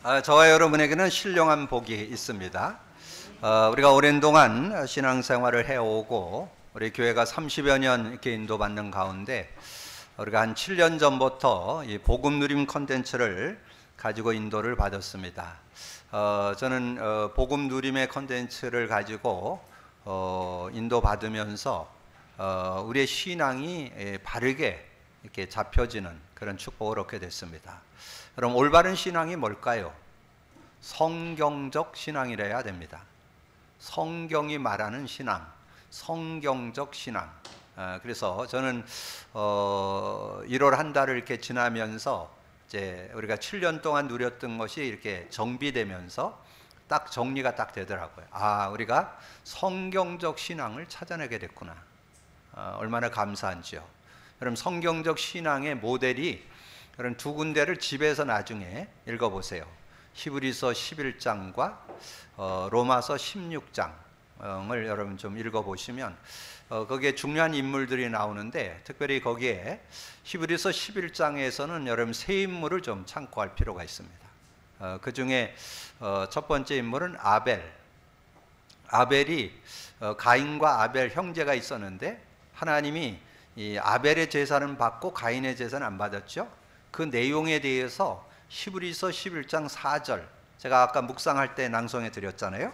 저와 여러분에게는 신령한 복이 있습니다. 우리가 오랜 동안 신앙생활을 해오고 우리 교회가 30여 년 이렇게 인도받는 가운데 우리가 한 7년 전부터 이 복음 누림 컨텐츠를 가지고 인도를 받았습니다. 저는 복음 누림의 컨텐츠를 가지고 인도받으면서 우리의 신앙이 바르게 이렇게 잡혀지는 그런 축복을 얻게 됐습니다. 그럼 올바른 신앙이 뭘까요? 성경적 신앙이라야 됩니다. 성경이 말하는 신앙, 성경적 신앙. 그래서 저는 1월 한 달을 이렇게 지나면서 이제 우리가 7년 동안 누렸던 것이 이렇게 정비되면서 딱 정리가 딱 되더라고요. 우리가 성경적 신앙을 찾아내게 됐구나. 얼마나 감사한지요. 여러분, 성경적 신앙의 모델이 그런 두 군데를 집에서 나중에 읽어보세요. 히브리서 11장과 로마서 16장을 여러분 좀 읽어보시면 거기에 중요한 인물들이 나오는데, 특별히 거기에 히브리서 11장에서는 여러분 세 인물을 좀 참고할 필요가 있습니다. 그 중에 첫 번째 인물은 아벨이 가인과 아벨 형제가 있었는데, 하나님이 이 아벨의 제사는 받고 가인의 제사는 안 받았죠. 그 내용에 대해서 히브리서 11장 4절, 제가 아까 묵상할 때 낭송해 드렸잖아요.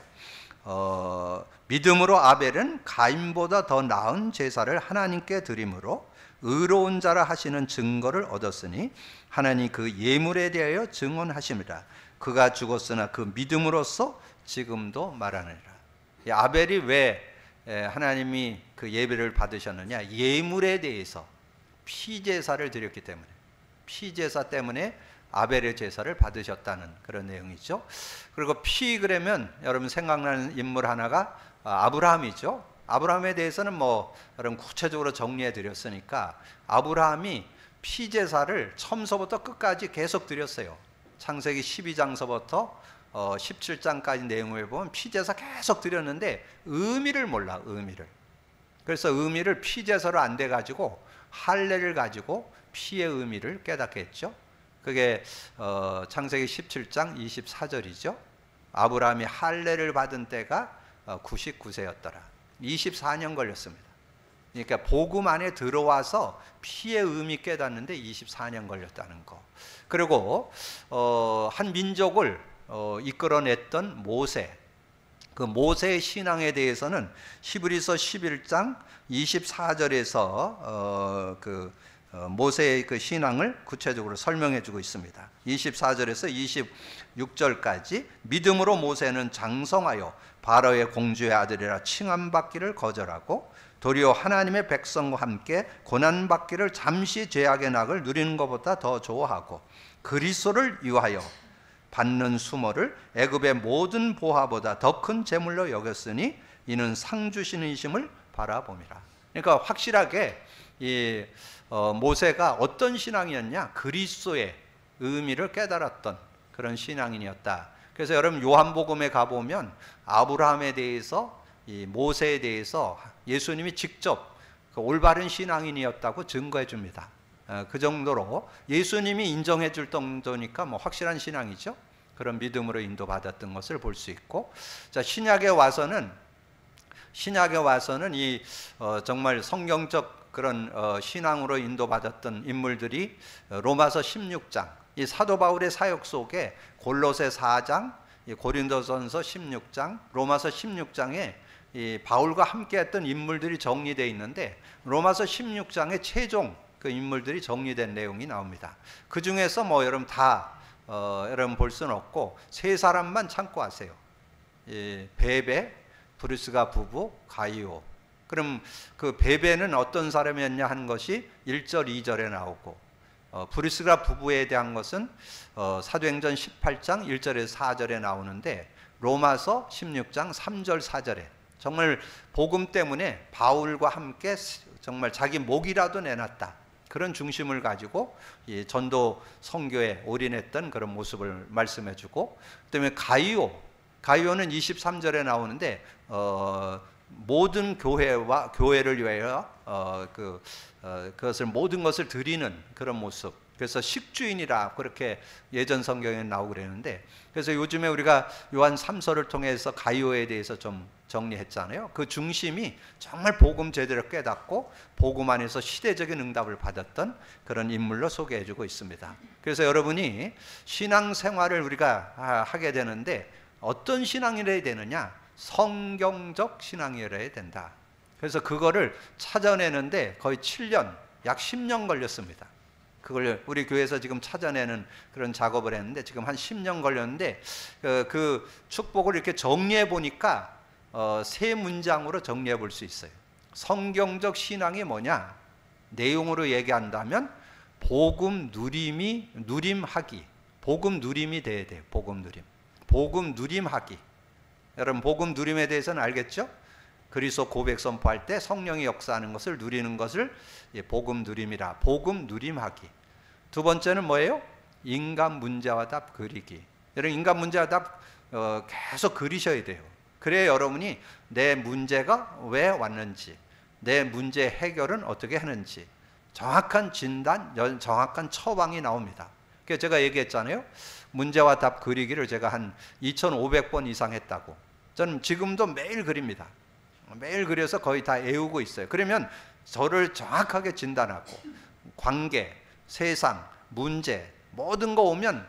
믿음으로 아벨은 가인보다 더 나은 제사를 하나님께 드림으로 의로운 자라 하시는 증거를 얻었으니 하나님 그 예물에 대하여 증언하십니다. 그가 죽었으나 그 믿음으로써 지금도 말하느니라. 아벨이 왜 하나님이 그 예배를 받으셨느냐? 예물에 대해서 피제사를 드렸기 때문에, 피제사 때문에 아벨의 제사를 받으셨다는 그런 내용이죠. 그리고 그러면 여러분 생각나는 인물 하나가 아브라함이죠. 아브라함에 대해서는 여러분 구체적으로 정리해 드렸으니까, 아브라함이 피제사를 처음서부터 끝까지 계속 드렸어요. 창세기 12장서부터 17장까지 내용을 보면 피제사 계속 드렸는데 의미를 몰라, 의미를. 그래서 의미를 피제사로 안 돼 가지고 할례를 가지고 피의 의미를 깨닫게 했죠. 그게 창세기 17장 24절이죠. 아브라함이 할례를 받은 때가 99세였더라. 24년 걸렸습니다. 그러니까 복음 안에 들어와서 피의 의미 깨닫는데 24년 걸렸다는 거. 그리고 한 민족을 이끌어냈던 모세, 그 모세의 신앙에 대해서는 히브리서 11장 24절에서 모세의 그 신앙을 구체적으로 설명해 주고 있습니다. 24절에서 26절까지 믿음으로 모세는 장성하여 바로의 공주의 아들이라 칭함받기를 거절하고 도리어 하나님의 백성과 함께 고난받기를 잠시 죄악의 낙을 누리는 것보다 더 좋아하고 그리스도를 위하여 받는 수모를 애굽의 모든 보화보다 더 큰 재물로 여겼으니 이는 상 주시는 이심을 바라봄이라. 그러니까 확실하게 이 모세가 어떤 신앙이었냐? 그리스도의 의미를 깨달았던 그런 신앙인이었다. 그래서 여러분 요한복음에 가보면 아브라함에 대해서, 이 모세에 대해서 예수님이 직접 그 올바른 신앙인이었다고 증거해 줍니다. 그 정도로 예수님이 인정해 줄 정도니까 확실한 신앙이죠. 그런 믿음으로 인도받았던 것을 볼 수 있고, 자, 신약에 와서는 이 정말 성경적 그런 신앙으로 인도받았던 인물들이 로마서 16장, 이 사도 바울의 사역 속에 골로새 4장, 고린도전서 16장, 로마서 16장에 이 바울과 함께했던 인물들이 정리되어 있는데, 로마서 16장에 최종 그 인물들이 정리된 내용이 나옵니다. 그 중에서 여러분 다 여러분 볼 수는 없고 세 사람만 참고하세요. 베베, 브루스가 부부, 가이오. 그럼 그 베베는 어떤 사람이었냐 하는 것이 1절, 2절에 나오고, 브루스가 부부에 대한 것은 사도행전 18장 1절에서 4절에 나오는데, 로마서 16장 3절, 4절에 정말 복음 때문에 바울과 함께 정말 자기 목이라도 내놨다, 그런 중심을 가지고 이 전도 선교에 올인했던 그런 모습을 말씀해 주고, 그다음에 가이오는 23절에 나오는데 모든 교회를 위하여 그것을 모든 것을 드리는 그런 모습, 그래서 식주인이라 그렇게 예전 성경에 나오고 그랬는데, 그래서 요즘에 우리가 요한 3서를 통해서 가이오에 대해서 좀 정리했잖아요. 그 중심이 정말 복음 제대로 깨닫고 복음 안에서 시대적인 응답을 받았던 그런 인물로 소개해주고 있습니다. 그래서 여러분이 신앙생활을 우리가 하게 되는데 어떤 신앙이어야 되느냐? 성경적 신앙이어야 된다. 그래서 그거를 찾아내는데 거의 7년, 약 10년 걸렸습니다. 그걸 우리 교회에서 지금 찾아내는 그런 작업을 했는데 지금 한 10년 걸렸는데, 그 축복을 이렇게 정리해 보니까 세 문장으로 정리해 볼 수 있어요. 성경적 신앙이 뭐냐? 내용으로 얘기한다면 복음 누림하기. 복음 누림이 돼야 돼요. 복음 누림. 복음 누림하기. 여러분 복음 누림에 대해서는 알겠죠? 그리스도 고백 선포할 때 성령이 역사하는 것을 누리는 것을 복음 누림이라. 복음 누림하기. 두 번째는 뭐예요? 인간 문제와 답 그리기. 여러분 인간 문제와 답 계속 그리셔야 돼요. 그래야 여러분이 내 문제가 왜 왔는지, 내 문제 해결은 어떻게 하는지 정확한 진단, 정확한 처방이 나옵니다. 그래서 제가 얘기했잖아요. 문제와 답 그리기를 제가 한 2,500번 이상 했다고. 저는 지금도 매일 그립니다. 매일 그려서 거의 다 외우고 있어요. 그러면 저를 정확하게 진단하고 관계, 세상, 문제 모든 거 오면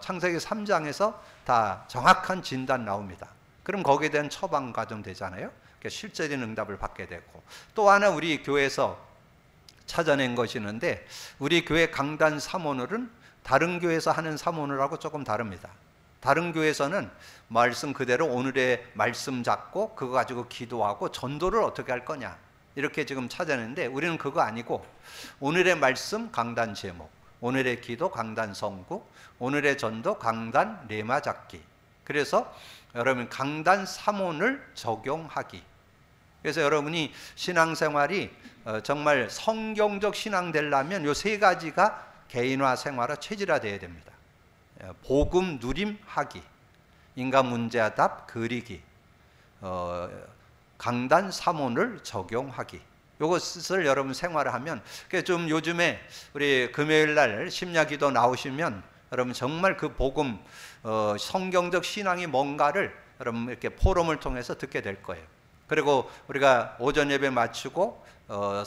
창세기 3장에서 다 정확한 진단 나옵니다. 그럼 거기에 대한 처방 과정 되잖아요. 실제적인 응답을 받게 되고, 또 하나 우리 교회에서 찾아낸 것이 있는데, 우리 교회 강단 사모늘은 다른 교회에서 하는 사모늘하고 조금 다릅니다. 다른 교회에서는 말씀 그대로 오늘의 말씀 잡고 그거 가지고 기도하고 전도를 어떻게 할 거냐 이렇게 지금 찾아냈는데, 우리는 그거 아니고 오늘의 말씀 강단 제목, 오늘의 기도 강단 선구, 오늘의 전도 강단 레마 잡기. 그래서 여러분 강단 사모를 적용하기. 그래서 여러분이 신앙생활이 정말 성경적 신앙 되려면 요 세 가지가 개인화, 생활화, 체질화되어야 됩니다. 복음 누림하기, 인간 문제와 답 그리기, 강단 사모를 적용하기. 이것을 여러분 생활하면, 좀 요즘에 우리 금요일날 심야기도 나오시면 여러분 정말 그 복음 성경적 신앙이 뭔가를 여러분 이렇게 포럼을 통해서 듣게 될 거예요. 그리고 우리가 오전 예배 마치고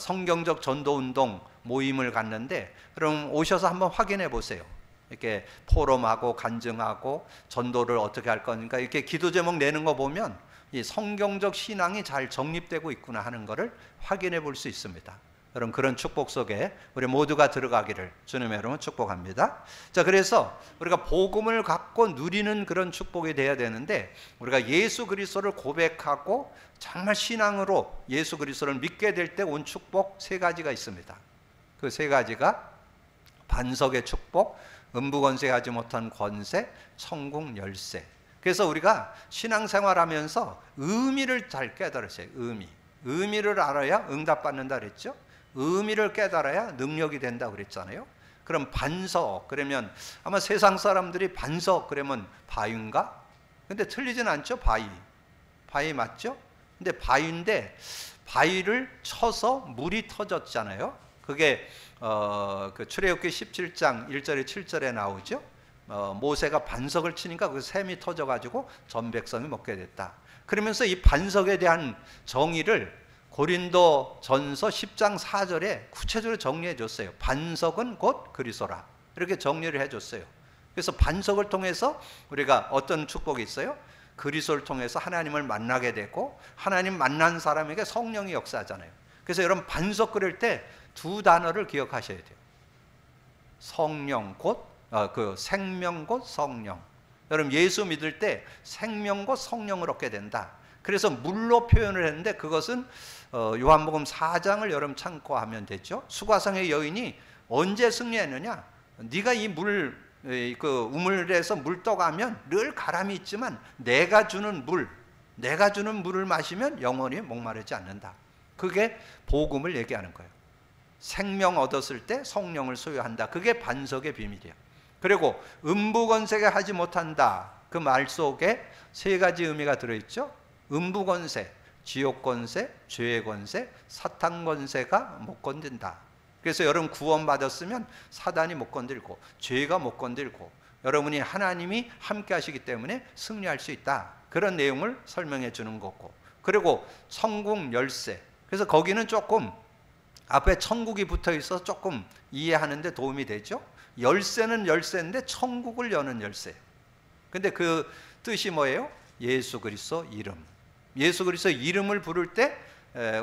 성경적 전도운동 모임을 갔는데, 그럼 오셔서 한번 확인해 보세요. 이렇게 포럼하고 간증하고 전도를 어떻게 할 거니까 이렇게 기도 제목 내는 거 보면 이 성경적 신앙이 잘 정립되고 있구나 하는 것을 확인해 볼 수 있습니다. 여러분 그런 축복 속에 우리 모두가 들어가기를 주님의 이름으로 축복합니다. 자, 그래서 우리가 복음을 갖고 누리는 그런 축복이 돼야 되는데, 우리가 예수 그리스도를 고백하고 정말 신앙으로 예수 그리스도를 믿게 될 때 온 축복 세 가지가 있습니다. 그 세 가지가 반석의 축복, 음부권세하지 못한 권세, 천국 열쇠. 그래서 우리가 신앙생활하면서 의미를 잘 깨달으세요. 의미를 알아야 응답받는다 그랬죠. 의미를 깨달아야 능력이 된다 그랬잖아요. 그럼 반석, 그러면 아마 세상 사람들이 반석 그러면 바위인가? 근데 틀리진 않죠. 바위 맞죠? 근데 바위인데 바위를 쳐서 물이 터졌잖아요. 그게 그 출애굽기 17장 1절에 7절에 나오죠. 모세가 반석을 치니까 그 샘이 터져가지고 전 백성이 먹게 됐다. 그러면서 이 반석에 대한 정의를 고린도 전서 10장 4절에 구체적으로 정리해 줬어요. 반석은 곧 그리스도라. 이렇게 정리를 해 줬어요. 그래서 반석을 통해서 우리가 어떤 축복이 있어요? 그리스도를 통해서 하나님을 만나게 되고, 하나님 만난 사람에게 성령이 역사하잖아요. 그래서 여러분 반석 그릴 때 두 단어를 기억하셔야 돼요. 성령 곧 그 생명 곧 성령. 여러분 예수 믿을 때 생명 곧 성령을 얻게 된다. 그래서 물로 표현을 했는데 그것은 요한복음 4장을 여러분 참고하면 되죠. 수가성의 여인이 언제 승리했느냐? 네가 이 그 우물에서 물 떠가면 늘 가람이 있지만 내가 주는 물을 마시면 영원히 목마르지 않는다. 그게 복음을 얘기하는 거예요. 생명 얻었을 때 성령을 소유한다. 그게 반석의 비밀이에요. 그리고 음부권세가 하지 못한다. 그 말 속에 세 가지 의미가 들어있죠. 음부권세, 지옥권세, 죄의 권세, 사탄권세가 못 건든다. 그래서 여러분 구원받았으면 사단이 못 건들고 죄가 못 건들고 여러분이 하나님이 함께 하시기 때문에 승리할 수 있다. 그런 내용을 설명해 주는 거고, 그리고 천국 열쇠. 그래서 거기는 조금 앞에 천국이 붙어 있어서 조금 이해하는데 도움이 되죠. 열쇠는 열쇠인데 천국을 여는 열쇠. 근데 그 뜻이 뭐예요? 예수 그리스도 이름. 예수 그리스도 이름을 부를 때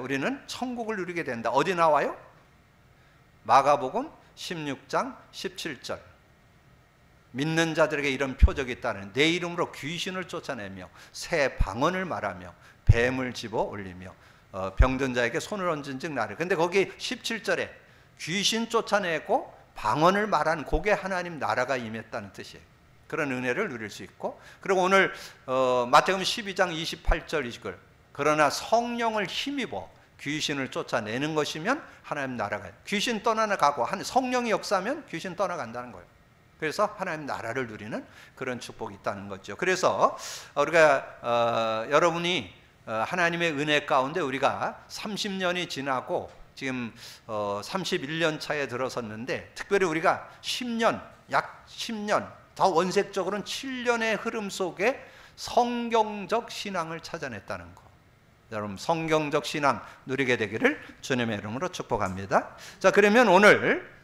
우리는 천국을 누리게 된다. 어디 나와요? 마가복음 16장 17절. 믿는 자들에게 이런 표적이 있다는, 내 이름으로 귀신을 쫓아내며 새 방언을 말하며 뱀을 집어 올리며 병든 자에게 손을 얹은 즉 나를. 근데 거기 17절에 귀신 쫓아내고 방언을 말한 그게 하나님 나라가 임했다는 뜻이에요. 그런 은혜를 누릴 수 있고, 그리고 오늘 마태복음 12장 28절 20절, 그러나 성령을 힘입어 귀신을 쫓아내는 것이면 하나님 나라가, 귀신 떠나가고 성령이 역사하면 귀신 떠나간다는 거예요. 그래서 하나님 나라를 누리는 그런 축복이 있다는 거죠. 그래서 우리가 여러분이 하나님의 은혜 가운데 우리가 30년이 지나고 지금 31년 차에 들어섰는데, 특별히 우리가 10년, 약 10년, 더 원색적으로는 7년의 흐름 속에 성경적 신앙을 찾아냈다는 거. 여러분 성경적 신앙 누리게 되기를 주님의 이름으로 축복합니다. 자, 그러면 오늘